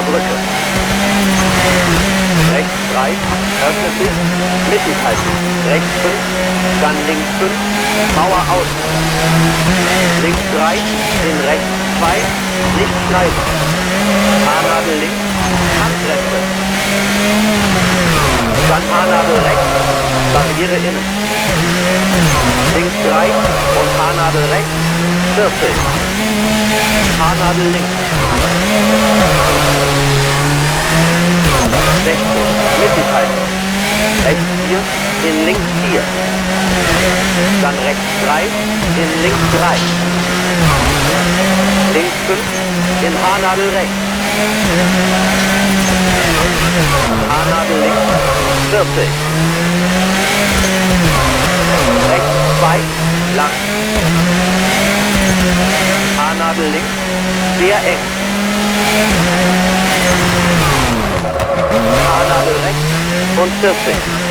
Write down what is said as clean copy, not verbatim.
Brücke. Rechts 3, öffnet sich, mittig halten. Rechts 5, dann links 5, Mauer außen. Links 3, in rechts 2, nicht schneiden. Haarnadel links, Handbremse. Dann Haarnadel rechts, Barriere innen. Links 3 und Haarnadel rechts, 40. Haarnadel links. 60, mittig halten. Rechts 4, in links 4. Dann rechts 3, in links 3. Links 5, in Haarnadel rechts. Haarnadel links, 40. Rechts 2, lang. Haarnadel links, sehr eng. Haarnadel rechts und 40.